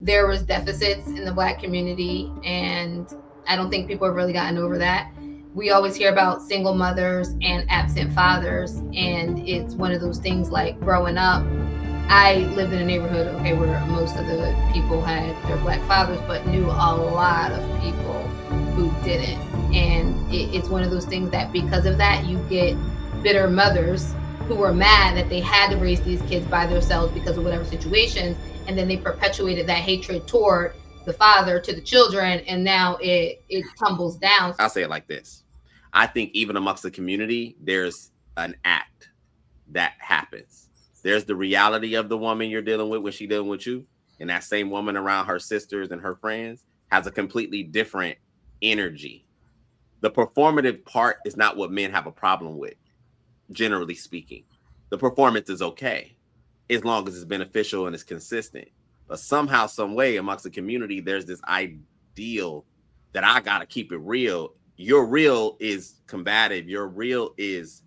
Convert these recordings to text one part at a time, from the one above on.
there was deficits in the Black community, and I don't think people have really gotten over that. We always hear about single mothers and absent fathers, and it's one of those things like growing up. I lived in a neighborhood, okay, where most of the people had their Black fathers, but knew a lot of people who didn't. And it's one of those things that because of that, you get bitter mothers who were mad that they had to raise these kids by themselves because of whatever situations, and then they perpetuated that hatred toward the father to the children, and now it tumbles down. I'll say it like this. I think even amongst the community, there's an act that happens. There's the reality of the woman you're dealing with when she's dealing with you, and that same woman around her sisters and her friends has a completely different energy. The performative part is not what men have a problem with, generally speaking. The performance is okay as long as it's beneficial and it's consistent. But somehow, some way amongst the community, there's this ideal that I got to keep it real. Your real is combative. Your real is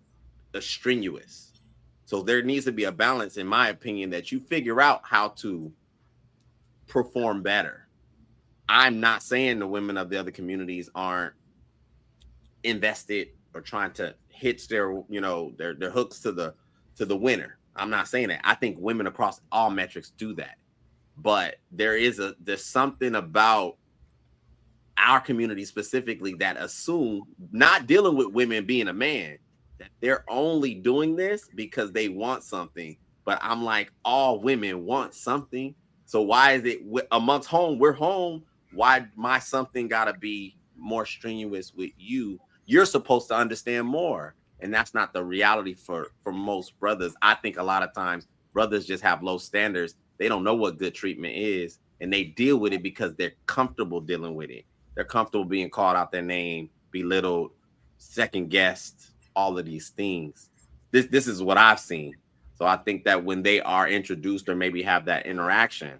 strenuous. So there needs to be a balance, in my opinion, that you figure out how to perform better. I'm not saying the women of the other communities aren't invested or trying to hitch their, their hooks to the winner. I'm not saying that. I think women across all metrics do that. But there's something about our community specifically that assume, not dealing with women being a man, that they're only doing this because they want something. But I'm like, all women want something. So why is it amongst home? We're home. Why my something gotta be more strenuous with you? You're supposed to understand more. And that's not the reality for most brothers. I think a lot of times brothers just have low standards. They don't know what good treatment is, and they deal with it because they're comfortable dealing with it. They're comfortable being called out their name, belittled, second guessed, all of these things. This is what I've seen. So I think that when they are introduced or maybe have that interaction,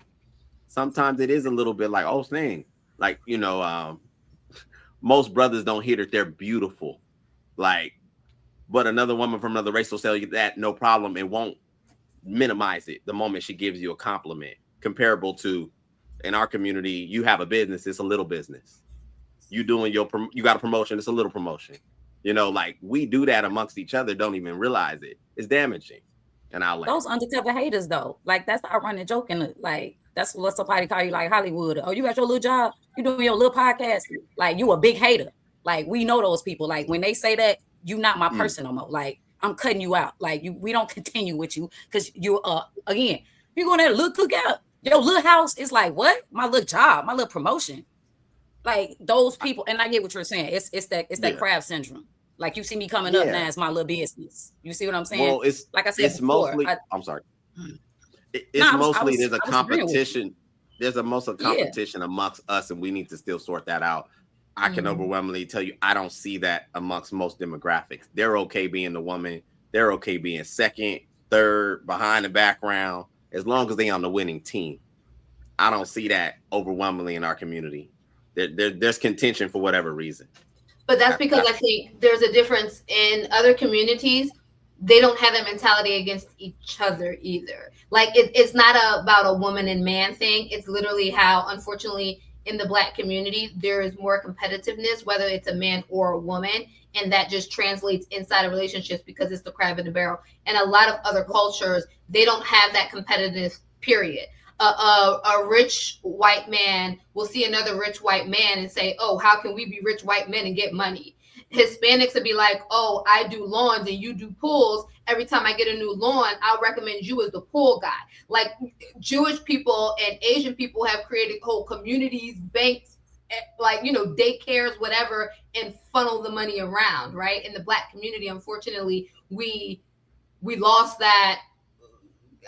sometimes it is a little bit like, oh, thing. Like, most brothers don't hear that they're beautiful. Like, but another woman from another race will tell you that no problem and won't minimize it the moment she gives you a compliment. Comparable to, in our community, you have a business, it's a little business. You got a promotion, it's a little promotion. Like we do that amongst each other, don't even realize it. It's damaging. And I'll those undercover haters though, like that's our running joke, and like that's what somebody call you, like Hollywood. Oh, you got your little job, you doing your little podcast, like you a big hater. Like we know those people. Like when they say that, you not my person no more. Like I'm cutting you out. Like we don't continue with you because you again, you go there, look, cook out your little house. It's like what? My little job, my little promotion. Like those people, and I get what you're saying. It's that crab syndrome. Like you see me coming up now, it's my little business. You see what I'm saying? Well, it's like I said, it's before, mostly. I'm sorry. It's mostly there's a competition. There's a most of competition amongst us, and we need to still sort that out. I can overwhelmingly tell you, I don't see that amongst most demographics. They're okay being the woman. They're okay being second, third, behind the background, as long as they on the winning team. I don't see that overwhelmingly in our community. There's contention for whatever reason. But that's because I think there's a difference in other communities. They don't have that mentality against each other either. Like it's not about a woman and man thing. It's literally how, unfortunately, in the Black community, there is more competitiveness, whether it's a man or a woman. And that just translates inside of relationships because it's the crab in the barrel. And a lot of other cultures, they don't have that competitiveness, period. A rich white man will see another rich white man and say, oh, how can we be rich white men and get money? Hispanics would be like, oh, I do lawns and you do pools. Every time I get a new lawn, I'll recommend you as the pool guy. Like Jewish people and Asian people have created whole communities, banks, like, daycares, whatever, and funnel the money around, right? In the Black community, unfortunately, we lost that.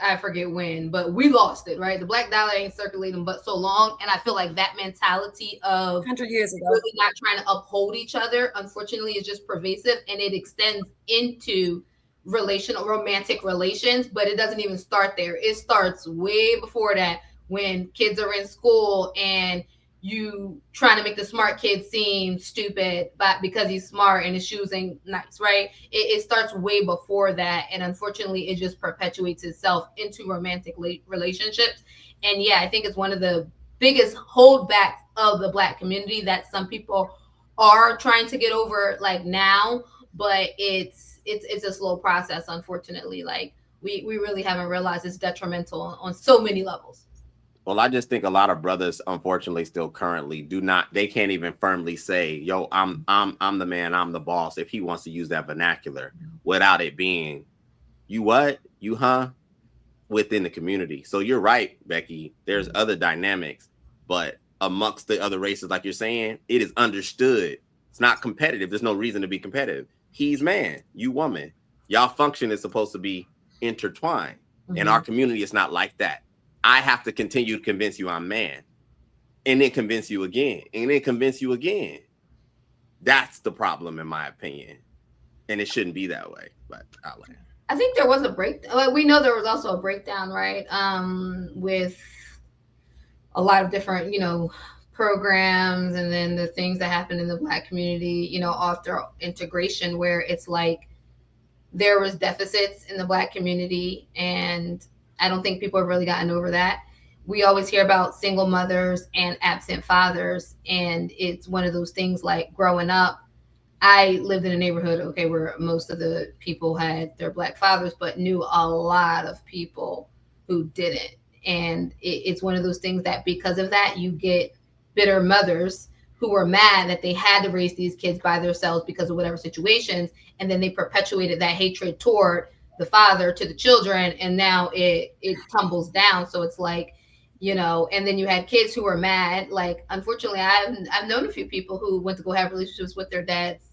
I forget when, but we lost it, right? The Black dollar ain't circulating but so long. And I feel like that mentality of 100 years ago, really not trying to uphold each other, unfortunately, is just pervasive, and it extends into romantic relations, but it doesn't even start there. It starts way before that, when kids are in school and you trying to make the smart kid seem stupid, but because he's smart and his shoes ain't nice, right? It starts way before that. And unfortunately, it just perpetuates itself into romantic relationships. And yeah, I think it's one of the biggest holdback of the Black community that some people are trying to get over like now, but it's a slow process, unfortunately. Like we really haven't realized it's detrimental on so many levels. Well, I just think a lot of brothers, unfortunately, still currently do not. They can't even firmly say, "Yo, I'm the man, I'm the boss." If he wants to use that vernacular, without it being, "You what? You huh?" within the community. So you're right, Becky. There's other dynamics, but amongst the other races, like you're saying, it is understood. It's not competitive. There's no reason to be competitive. He's man, you woman. Y'all function is supposed to be intertwined. In our community, it's not like that. I have to continue to convince you I'm man, and then convince you again, and then convince you again. That's the problem, in my opinion, and it shouldn't be that way. But I'll land. I think there was a breakdown. Like, we know there was also a breakdown, right? With a lot of different, programs, and then the things that happened in the Black community, after integration, where it's like there was deficits in the Black community, and I don't think people have really gotten over that. We always hear about single mothers and absent fathers, and it's one of those things like growing up. I lived in a neighborhood, okay, where most of the people had their Black fathers, but knew a lot of people who didn't. And it's one of those things that because of that, you get bitter mothers who were mad that they had to raise these kids by themselves because of whatever situations. And then they perpetuated that hatred toward the father to the children. And now it tumbles down. So it's like, and then you had kids who were mad. Like, unfortunately, I've known a few people who went to go have relationships with their dads,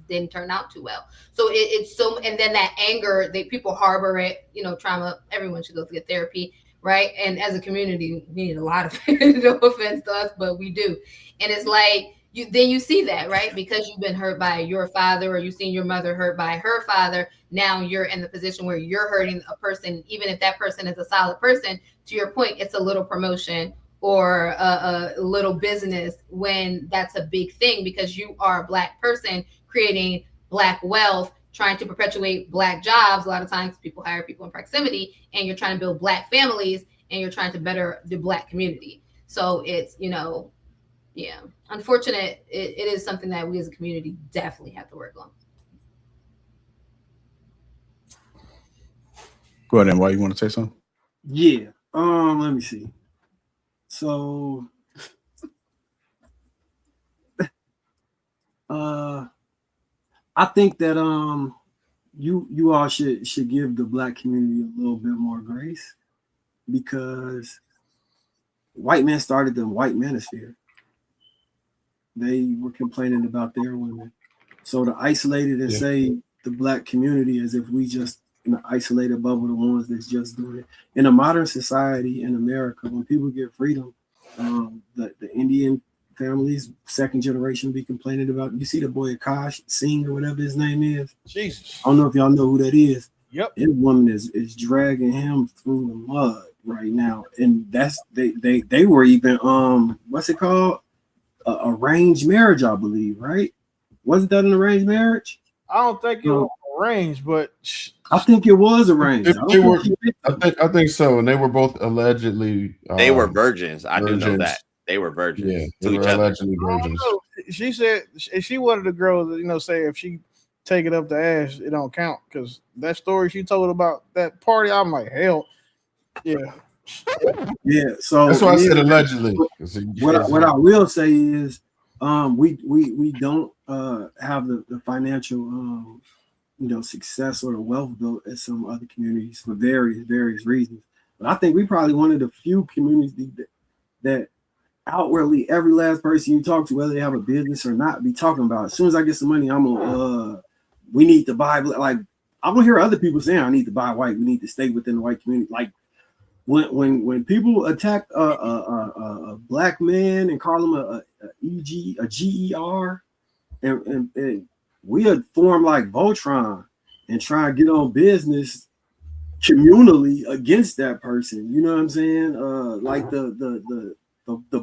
didn't turn out too well. So it's so, and then that anger, people harbor it, trauma. Everyone should go get therapy, right? And as a community, we need a lot of it. No offense to us, but we do. And it's like, you see that, right? Because you've been hurt by your father, or you've seen your mother hurt by her father. Now you're in the position where you're hurting a person, even if that person is a solid person. To your point, it's a little promotion or a little business, when that's a big thing, because you are a Black person creating Black wealth, trying to perpetuate Black jobs. A lot of times people hire people in proximity, and you're trying to build Black families, and you're trying to better the Black community. So it's, yeah, unfortunate. It is something that we as a community definitely have to work on. Go ahead, and why you want to say something? Yeah. Let me see. So, I think that you all should give the Black community a little bit more grace, because white men started the white manosphere. They were complaining about their women. So to isolate it and say the Black community as if we just in an isolated bubble, the ones that's just doing it. In a modern society in America, when people get freedom, the Indian families, second generation, be complaining about. You see the boy Akash Singh or whatever his name is. Jesus. I don't know if y'all know who that is. Yep. His woman is dragging him through the mud right now, and that's they were even what's it called? Arranged marriage, I believe, right? Wasn't that an arranged marriage? I don't think it was arranged, but I think it was arranged. I think so, and they were both allegedly. They were virgins. I do know that they were virgins. Yeah, they were allegedly virgins. She said she wanted the girl to say if she take it up the ass, it don't count, because that story she told about that party, I'm like, hell, yeah. Yeah, so that's why I said allegedly. What I will say is, we don't have the financial success or the wealth built as some other communities for various reasons. But I think we probably one of the few communities that outwardly every last person you talk to, whether they have a business or not, be talking about, as soon as I get some money, I'm gonna we need to buy. Like, I don't hear other people saying I need to buy white. We need to stay within the white community. Like, when people attack a Black man and call him a GER, and we had formed like Voltron and try to get on business communally against that person. You know what I'm saying? Like the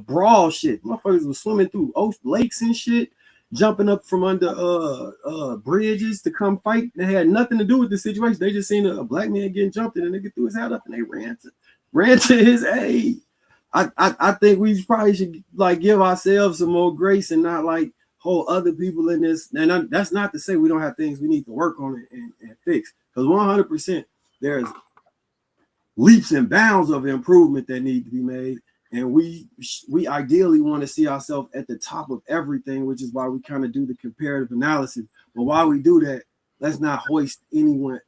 brawl shit. Motherfuckers were swimming through lakes and shit, jumping up from under bridges to come fight. They had nothing to do with the situation. They just seen a Black man getting jumped in, and they get threw his hat up, and they ran to his aid. I think we probably should like give ourselves some more grace and not like hold other people in this. And that's not to say we don't have things we need to work on and fix. Because 100% there's leaps and bounds of improvement that need to be made. And we ideally want to see ourselves at the top of everything, which is why we kind of do the comparative analysis. But while we do that, let's not hoist anyone,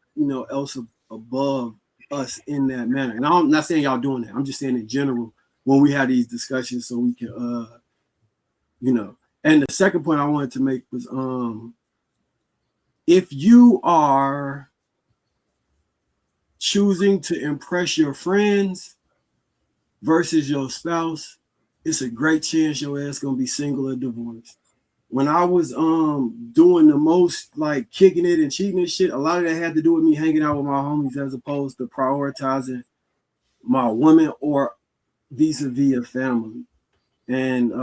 else above us in that manner. And I'm not saying y'all doing that. I'm just saying in general when we have these discussions, so we can, And the second point I wanted to make was, if you are choosing to impress your friends versus your spouse, it's a great chance your ass gonna be single or divorced. When I was doing the most like kicking it and cheating and shit, a lot of that had to do with me hanging out with my homies as opposed to prioritizing my woman or vis-a-vis a family. And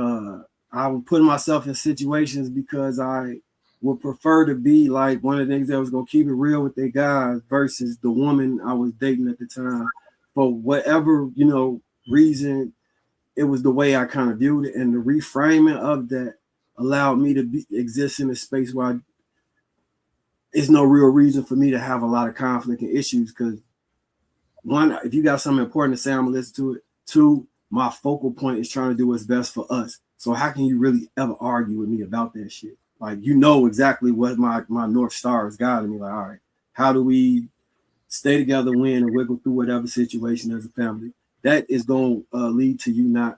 I would put myself in situations because I would prefer to be like one of the things that was gonna keep it real with their guys versus the woman I was dating at the time. For whatever, reason, it was the way I kind of viewed it, and the reframing of that allowed me to exist in a space where there's no real reason for me to have a lot of conflict and issues. Because one, if you got something important to say, I'm gonna listen to it. Two, my focal point is trying to do what's best for us. So how can you really ever argue with me about that shit? Like, exactly what my North Star is guiding me. Like, all right, how do we stay together, win, and wiggle through whatever situation as a family? That is going to lead to you not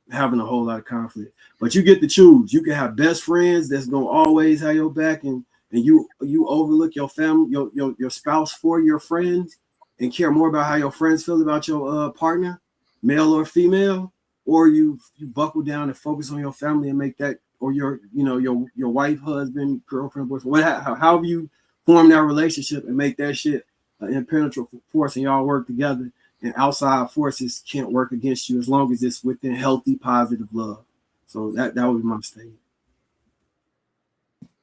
having a whole lot of conflict. But you get to choose. You can have best friends that's going to always have your back, and you overlook your family, your spouse for your friends, and care more about how your friends feel about your partner, male or female, or you buckle down and focus on your family and make that, or your wife, husband, girlfriend, boyfriend, however you form that relationship and make that shit an impenetrable force, and y'all work together, and outside forces can't work against you as long as it's within healthy, positive love. So that would be my statement.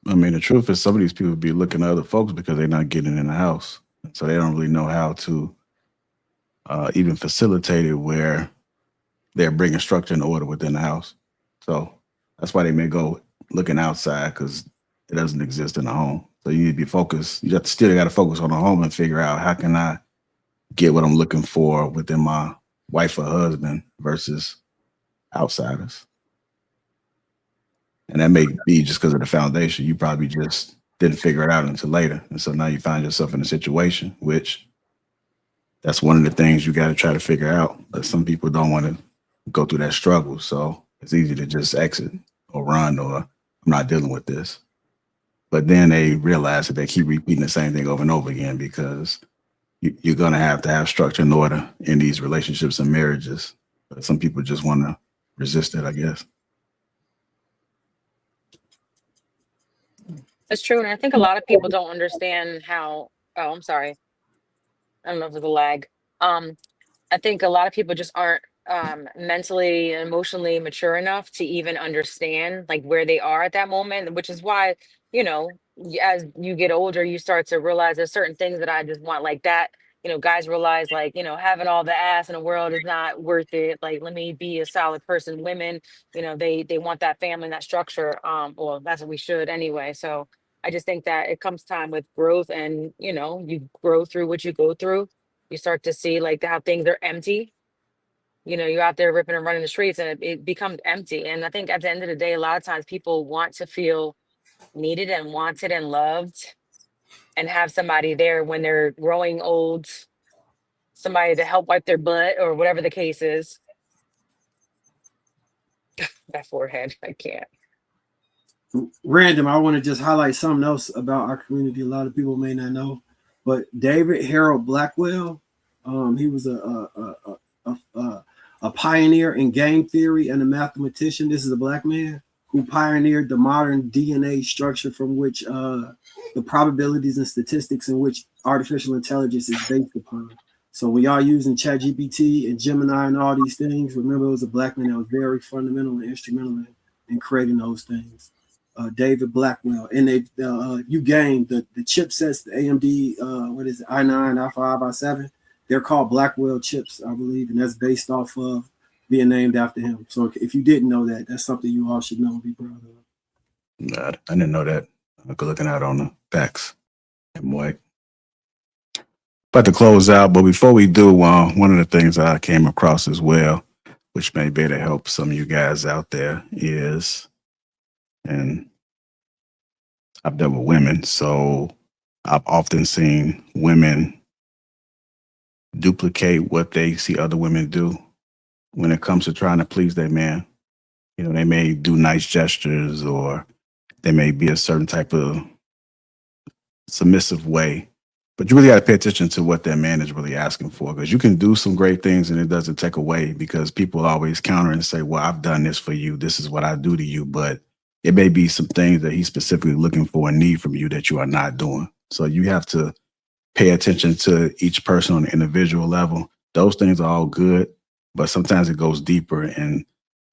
I mean, the truth is some of these people be looking at other folks because they're not getting in the house. So they don't really know how to even facilitate it where they're bringing structure and order within the house. So that's why they may go looking outside, because it doesn't exist in the home. So you need to be focused. You still got to focus on the home and figure out how can I get what I'm looking for within my wife or husband versus outsiders. And that may be just because of the foundation. You probably just didn't figure it out until later. And so now you find yourself in a situation, which that's one of the things you got to try to figure out. But some people don't want to go through that struggle. So it's easy to just exit or run, or I'm not dealing with this. But then they realize that they keep repeating the same thing over and over again, because you're going to have structure and order in these relationships and marriages. But some people just want to resist it, I guess. That's true. And I think a lot of people don't understand how, oh, I'm sorry. I don't know if there's a lag. I think a lot of people just aren't mentally and emotionally mature enough to even understand like where they are at that moment, which is why, as you get older, you start to realize there's certain things that I just want like that. Guys realize like, having all the ass in the world is not worth it. Like, let me be a solid person. Women, they want that family and that structure. Well, that's what we should anyway. So I just think that it comes time with growth, and, you grow through what you go through. You start to see like how things are empty. You're out there ripping and running the streets, and it becomes empty. And I think at the end of the day, a lot of times people want to feel needed and wanted and loved, and have somebody there when they're growing old, somebody to help wipe their butt or whatever the case is. That forehead, I can't. Random, I want to just highlight something else about our community a lot of people may not know, but David Harold Blackwell, he was a pioneer in game theory and a mathematician. This is a black man who pioneered the modern DNA structure from which the probabilities and statistics in which artificial intelligence is based upon. So when y'all using ChatGPT and Gemini and all these things, remember it was a black man that was very fundamental and instrumental in creating those things. David Blackwell, and you gained the chipsets, the AMD, i9, i5, i7. they're called Blackwell chips, I believe, and that's based off of being named after him. So if you didn't know that, that's something you all should know and be proud of. Nah, I didn't know that. I'm looking out on the facts. And boy, about to close out, but before we do, one of the things that I came across as well, which may be able to help some of you guys out there, is, and I've dealt with women, so I've often seen women duplicate what they see other women do when it comes to trying to please their man. You know, they may do nice gestures, or they may be a certain type of submissive way, but you really got to pay attention to what that man is really asking for, because you can do some great things and it doesn't take away, because people always counter and say, well, I've done this for you, this is what I do to you, but it may be some things that he's specifically looking for and need from you that you are not doing. So you have to pay attention to each person on an individual level. Those things are all good, but sometimes it goes deeper, and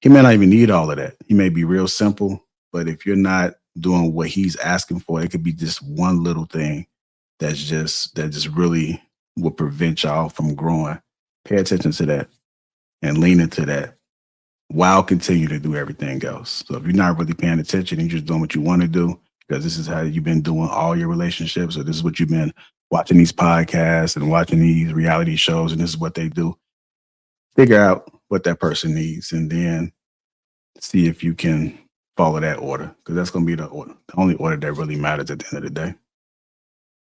he may not even need all of that. He may be real simple, but if you're not doing what he's asking for, it could be just one little thing that just really will prevent y'all from growing. Pay attention to that and lean into that while continue to do everything else. So if you're not really paying attention and you're just doing what you want to do, because this is how you've been doing all your relationships, or this is what you've been watching these podcasts and watching these reality shows, and this is what they do, figure out what that person needs and then see if you can follow that order, because that's going to be the only order that really matters at the end of the day.